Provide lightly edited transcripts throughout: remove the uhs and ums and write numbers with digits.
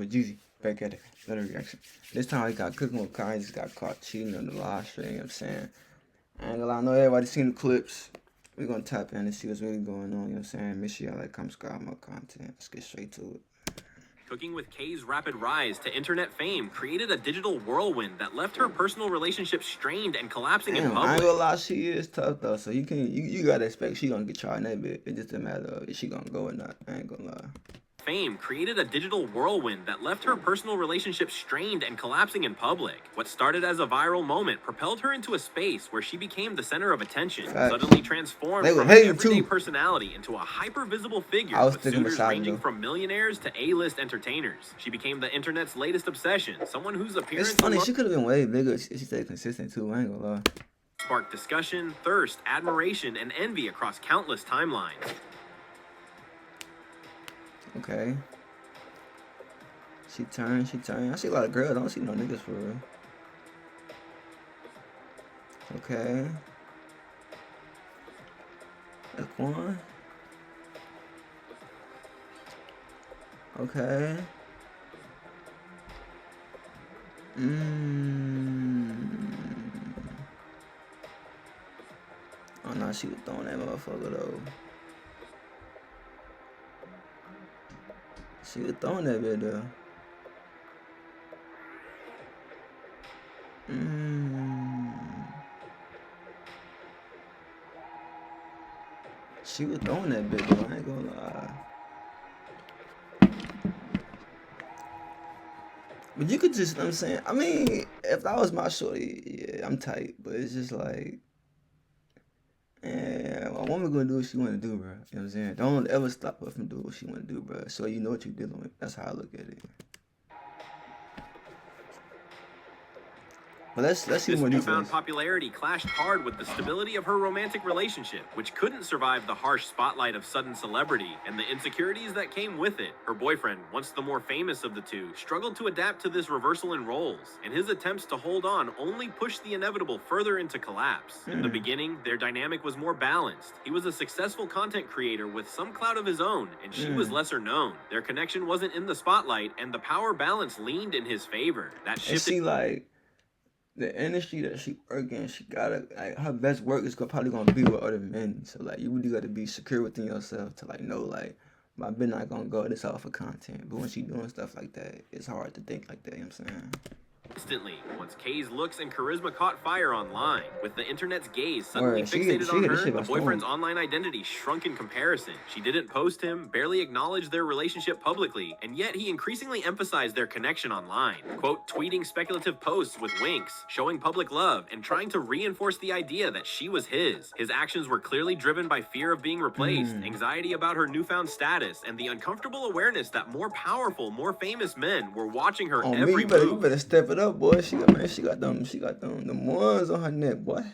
with Geezy. Back at it. Better reaction. This time he got cooking with Kai. He just got caught cheating on the live stream. You know what I'm saying? I ain't gonna lie. I know everybody seen the clips. We're gonna tap in and see what's really going on. You know what I'm saying? Make sure y'all like, comment, subscribe, more content. Let's get straight to it. Cooking with Kay's rapid rise to internet fame created a digital whirlwind that left her personal relationship strained and collapsing in public. I ain't gonna lie, she is tough though, so you gotta expect she gonna get tried in that bit. It's just a matter of if she gonna go or not. I ain't gonna lie. Fame created a digital whirlwind that left her personal relationship strained and collapsing in public. What started as a viral moment propelled her into a space where she became the center of attention, suddenly transformed from an everyday personality into a hyper-visible figure with suitors ranging from millionaires to A-list entertainers. She became the internet's latest obsession, someone whose appearance... It's funny, she could have been way bigger if she stayed consistent too, I ain't gonna lie. Sparked discussion, thirst, admiration, and envy across countless timelines. Okay. She turned. I see a lot of girls. I don't see no niggas for real. Okay. That's one. Okay. Oh no, she was throwing that motherfucker though. She was throwing that bit though. She was throwing that bit though, I ain't gonna lie. But you could just, you know what I'm saying, I mean, if that was my shorty, yeah, I'm tight. But it's just like, yeah, a woman gonna do what she wanna do, bro. You know what I'm saying? Don't ever stop her from doing what she wanna do, bro. So you know what you're dealing with. That's how I look at it. But let's see more details. This newfound popularity clashed hard with the stability of her romantic relationship, which couldn't survive the harsh spotlight of sudden celebrity and the insecurities that came with it. Her boyfriend, once the more famous of the two, struggled to adapt to this reversal in roles, and his attempts to hold on only pushed the inevitable further into collapse. In the beginning, their dynamic was more balanced. He was a successful content creator with some clout of his own, and she was lesser known. Their connection wasn't in the spotlight, and the power balance leaned in his favor. That shifted. Like, the industry that she work in, she gotta, like, her best work is probably gonna be with other men. So like, you really gotta be secure within yourself to like know like, my bitch not gonna go this out for content. But when she doing stuff like that, it's hard to think like that. You know what I'm saying? Instantly, once Kay's looks and charisma caught fire online, with the internet's gaze suddenly fixated on her, the boyfriend's online identity shrunk in comparison. She didn't post him, barely acknowledge their relationship publicly, and yet he increasingly emphasized their connection online. Quote, tweeting speculative posts with winks, showing public love, and trying to reinforce the idea that she was his. His actions were clearly driven by fear of being replaced, anxiety about her newfound status, and the uncomfortable awareness that more powerful, more famous men were watching her every move. You better step it up, boy. She got them ones on her neck, boy.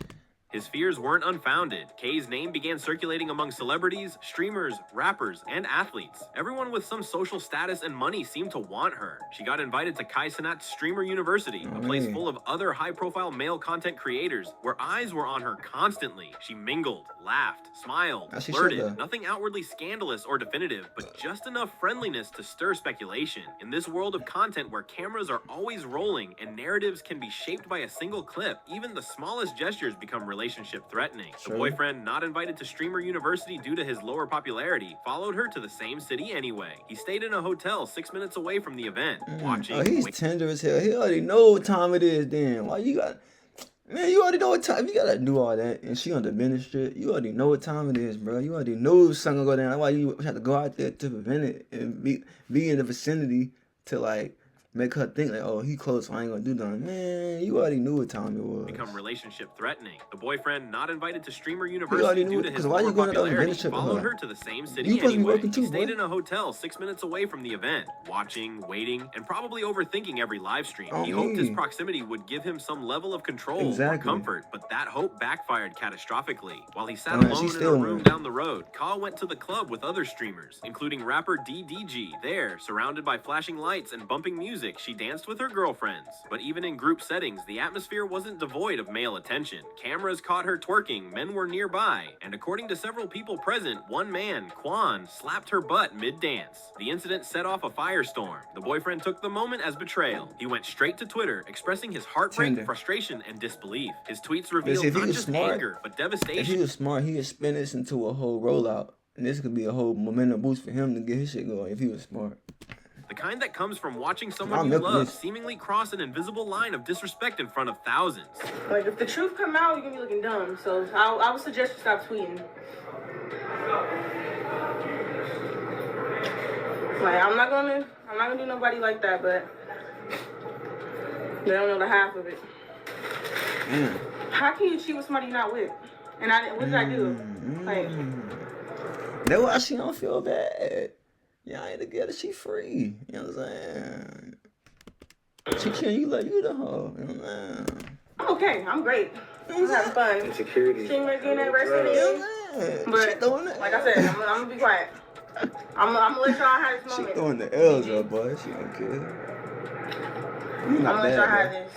His fears weren't unfounded. Kay's name began circulating among celebrities, streamers, rappers, and athletes. Everyone with some social status and money seemed to want her. She got invited to Kai Cenat's Streamer University, a place full of other high-profile male content creators, where eyes were on her constantly. She mingled, laughed, smiled, flirted. Nothing outwardly scandalous or definitive, but just enough friendliness to stir speculation. In this world of content where cameras are always rolling and narratives can be shaped by a single clip, even the smallest gestures become relationship threatening. The boyfriend, not invited to Streamer University due to his lower popularity, followed her to the same city anyway. He stayed in a hotel 6 minutes away from the event, watching. Oh, he's tender as hell. He already know what time it is. Then why you got? Man, you already know what time. You gotta do all that, and she on the ministry. You already know what time it is, bro. You already know something gonna go down. That's why you have to go out there to prevent it and be in the vicinity to like make her think like, oh, he close, so I ain't gonna do nothing. Man, you already knew what time it was. Become relationship threatening. The boyfriend, not invited to Streamer University due to his lower popularity, followed her to the same city anyway. He stayed in a hotel 6 minutes away from the event, watching, waiting, and probably overthinking every live stream. He hoped his proximity would give him some level of control or comfort, but that hope backfired catastrophically. While he sat alone in a room down the road, Ka went to the club with other streamers, including rapper DDG. There, surrounded by flashing lights and bumping music, music, she danced with her girlfriends. But even in group settings, the atmosphere wasn't devoid of male attention. Cameras caught her twerking, men were nearby, and according to several people present, one man, Quan, slapped her butt mid-dance. The incident set off a firestorm. The boyfriend took the moment as betrayal. He went straight to Twitter, expressing his heartbreak, frustration, and disbelief. His tweets revealed not just anger, but devastation. If he was smart, he would spin this into a whole rollout. And this could be a whole momentum boost for him to get his shit going if he was smart. The kind that comes from watching someone you love seemingly cross an invisible line of disrespect in front of thousands. Like, if the truth come out, you're gonna be looking dumb. So I would suggest you stop tweeting. Like, I'm not gonna do nobody like that, but they don't know the half of it. How can you cheat with somebody you're not with? And what did I do? Like, that's why she don't feel bad. Y'all ain't together, she free. You know what I'm saying? She can't, you like you the hoe. You know what I'm saying? I'm okay. I'm great. I'm having fun. Insecurity. Streamer getting anniversary. But like I said, I'm gonna be quiet. I'm gonna let y'all have this moment. She throwing the L's up, boy. She don't care. I'm gonna let y'all have this.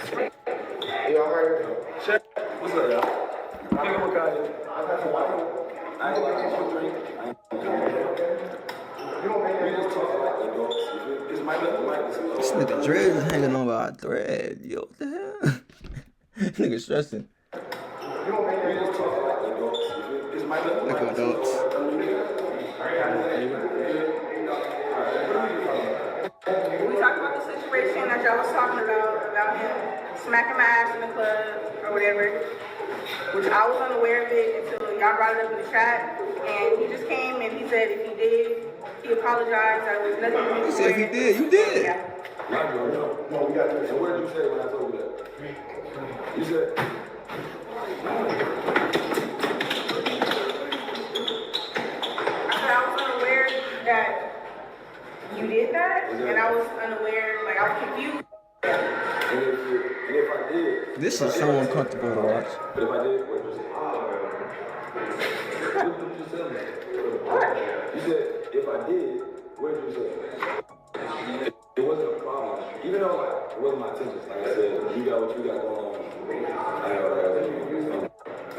Yo, I'm right here. Check. What's up, y'all? Pick up a guy. I ain't like this drink. This nigga dread is hanging on by a thread. Yo, what the hell? This nigga stressing. Like adults. We talked about the situation that y'all was talking about him smacking my ass in the club or whatever, which I was unaware of it until y'all brought it up in the chat. And he just came and he said if he did, he apologized. There was nothing to do. He said if he did, you did. Yeah. No, we got this. And what did you say when I told you that? You said... I was unaware that you did that, and I was unaware, like I was confused. And if I did... This is so uncomfortable to watch. But if I did, what did you say? What did you just tell me? What? You said, if I did, what did you say? It wasn't a problem. Even though like, it wasn't my intentions. Like I said, you got what you got going on.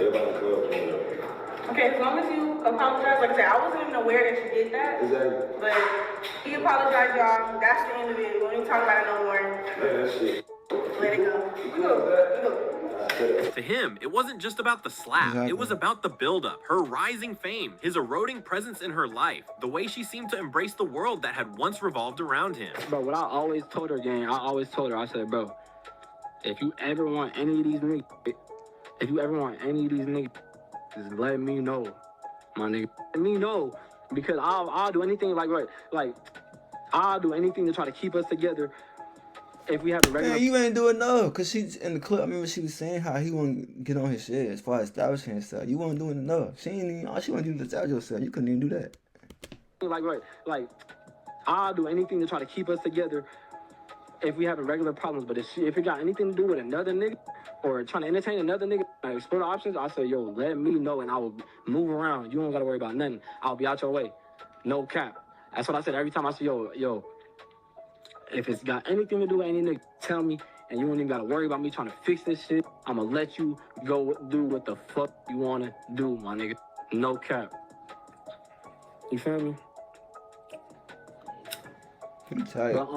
Everybody in the club. Okay, as long as you apologize, like I said, I wasn't even aware that you did that. Exactly. But he apologized, y'all. That's the end of it. We don't even talk about it no more. Man, that shit. Let it go. We go. To him, it wasn't just about the slap. It was about the buildup, her rising fame, his eroding presence in her life, the way she seemed to embrace the world that had once revolved around him. Bro, what I always told her, gang, I said, bro, if you ever want any of these niggas, just let me know, my nigga. Let me know, because I'll do anything, I'll do anything to try to keep us together. If we have a regular... Man, you ain't doing enough, because she's in the club. I remember she was saying how he wouldn't get on his shit as far as establishing himself. You weren't doing enough. She ain't even, all she wanted to do was establish yourself. You couldn't even do that. I'll do anything to try to keep us together if we have regular problems. But if it got anything to do with another nigga or trying to entertain another nigga, explore the options, I say, yo, let me know and I will move around. You don't got to worry about nothing. I'll be out your way. No cap. That's what I said every time I say, yo, if it's got anything to do with any nigga, tell me, and you don't even gotta worry about me trying to fix this shit. I'ma let you go do what the fuck you wanna do, my nigga. No cap. You feel me? He tight. But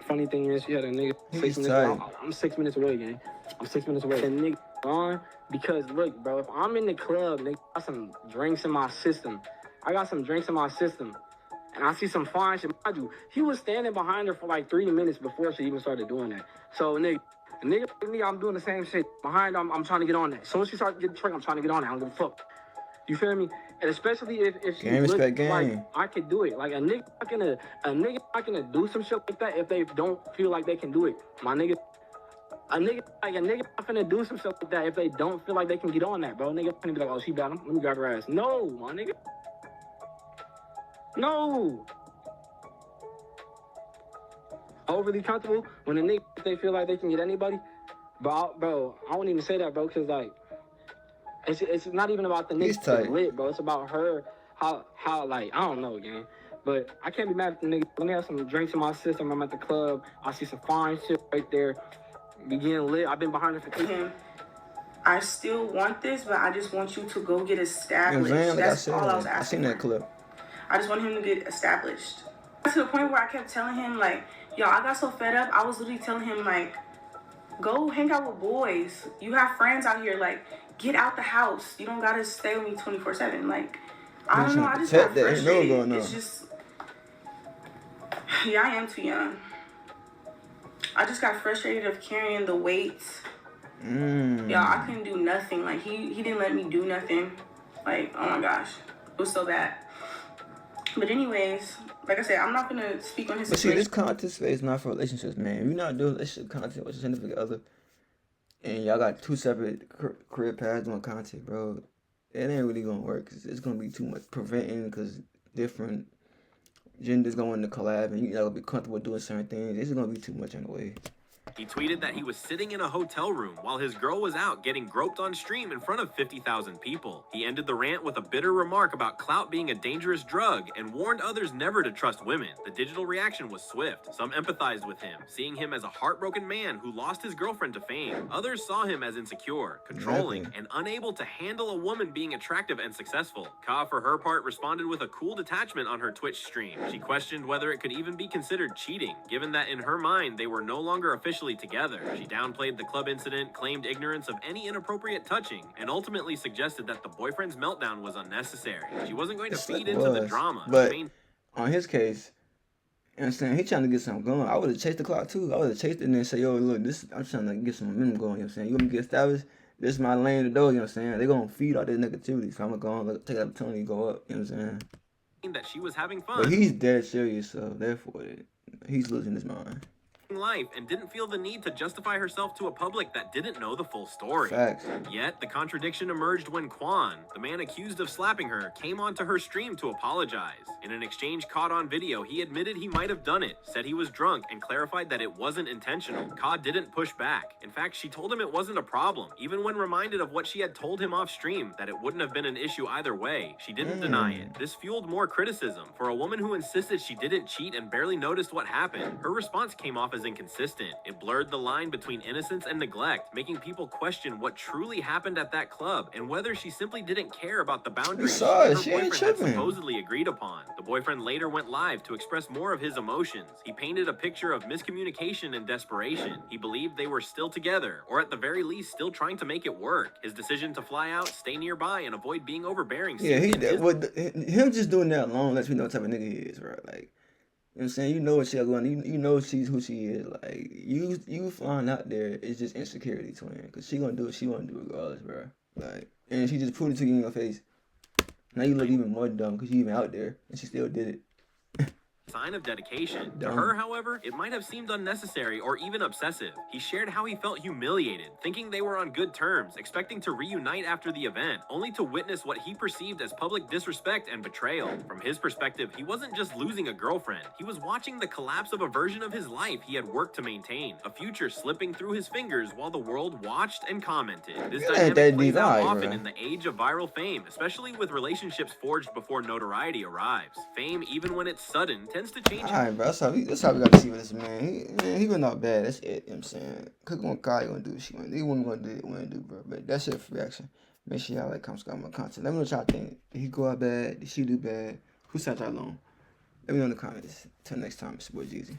funny thing is, she had a nigga 6 minutes. I'm 6 minutes away, gang. I'm 6 minutes away. And nigga gone because look, bro, if I'm in the club, nigga, I got some drinks in my system. And I see some fine shit. Mind you, he was standing behind her for like 3 minutes before she even started doing that. So, nigga, I'm doing the same shit. Behind her, I'm trying to get on that. As soon as she starts getting tricked, I'm trying to get on that. I don't give a fuck. You feel me? And especially if she game respect game. Like, I could do it. Like, a nigga not gonna do some shit like that if they don't feel like they can do it. My nigga. A nigga not finna do some shit like that if they don't feel like they can get on that, bro. Nigga finna be like, oh, she got him. Let me grab her ass. No, my nigga. No. Overly comfortable when a nigga, they feel like they can get anybody. Bro, I wouldn't even say that, bro, because, like, it's not even about the nigga lit, bro. It's about her, how, like, I don't know, gang. But I can't be mad at the nigga. Let me have some drinks in my system. I'm at the club. I see some fine shit right there. Be getting lit. I've been behind it for 3 years. I still want this, but I just want you to go get established. You know what I'm saying? Like That's I all I was said, I asking seen that for. clip. I just want him to get established. To the point where I kept telling him, like, yo, I got so fed up. I was literally telling him, like, go hang out with boys. You have friends out here. Like, get out the house. You don't gotta stay with me 24/7. Like, I don't know. I just got frustrated. It's just, yeah, I am too young. I just got frustrated of carrying the weight. Yeah, I couldn't do nothing. Like, he didn't let me do nothing. Like, oh my gosh, it was so bad. But anyways, like I said, I'm not gonna speak on his But see, situation. this content space is not for relationships, man. If you're not doing relationship content with your significant other, and y'all got 2 separate career paths doing content, bro, it ain't really gonna work. Cause it's gonna be too much preventing, because different genders going to collab, and you gotta be comfortable doing certain things. It's gonna be too much in the way. He tweeted that he was sitting in a hotel room while his girl was out getting groped on stream in front of 50,000 people. He ended the rant with a bitter remark about clout being a dangerous drug and warned others never to trust women. The digital reaction was swift. Some empathized with him, seeing him as a heartbroken man who lost his girlfriend to fame. Others saw him as insecure, controlling, and unable to handle a woman being attractive and successful. Ka, for her part, responded with a cool detachment on her Twitch stream. She questioned whether it could even be considered cheating, given that in her mind they were no longer officially together. She downplayed the club incident, claimed ignorance of any inappropriate touching, and ultimately suggested that the boyfriend's meltdown was unnecessary. She wasn't going to feed into the drama. But on his case, you know what I'm saying, he trying to get something going. I would have chased the clock too. I would have chased it and then say, yo, look, this, I'm trying to get some momentum going, you know what I'm saying? You want me to get established? This is my lane to go, you know what I'm saying? They're going to feed all this negativity, so I'm going to go on, take that opportunity, go up, you know what I'm saying? That she was having fun. But he's dead serious, so therefore, he's losing his mind. Life and didn't feel the need to justify herself to a public that didn't know the full story. Facts. Yet the contradiction emerged when Quan, the man accused of slapping her, came onto her stream to apologize. In an exchange caught on video, he admitted he might have done it, said he was drunk, and clarified that it wasn't intentional. Ka didn't push back. In fact, she told him it wasn't a problem, even when reminded of what she had told him off stream, that it wouldn't have been an issue either way. She didn't deny it. This fueled more criticism. For a woman who insisted she didn't cheat and barely noticed what happened, her response came off as inconsistent. It blurred the line between innocence and neglect, making people question what truly happened at that club and whether she simply didn't care about the boundaries she and her boyfriend had supposedly agreed upon. The boyfriend later went live to express more of his emotions. He painted a picture of miscommunication and desperation. He believed they were still together, or at the very least still trying to make it work. His decision to fly out, stay nearby, and avoid being overbearing. Yeah, him just doing that alone lets me know what type of nigga he is, bro. Like, you know what I'm saying? You know what she's going on. You know she's who she is. Like, you flying out there is just insecurity, twin. Because she going to do what she want to do regardless, bro. Like, and she just put it to you in your face. Now you look even more dumb because you even out there. And she still did it. Sign of dedication. To her, however, it might have seemed unnecessary or even obsessive. He shared how he felt humiliated, thinking they were on good terms, expecting to reunite after the event, only to witness what he perceived as public disrespect and betrayal. From his perspective, he wasn't just losing a girlfriend. He was watching the collapse of a version of his life he had worked to maintain, a future slipping through his fingers while the world watched and commented. This dynamic plays out often in the age of viral fame, especially with relationships forged before notoriety arrives. Fame, even when it's sudden, tends to change. Alright, bro, that's how we got to see with this man. He went out bad. That's it, you know what I'm saying? Cook on Kai gonna do what she wanna do. He wasn't gonna do what he wanna do, bro. But that's it for reaction. Make sure y'all like, comment, subscribe my content. Let me know what y'all think. Did he go out bad? Did she do bad? Who sat y'all alone? Let me know in the comments. Till next time, it's your boy Geezy.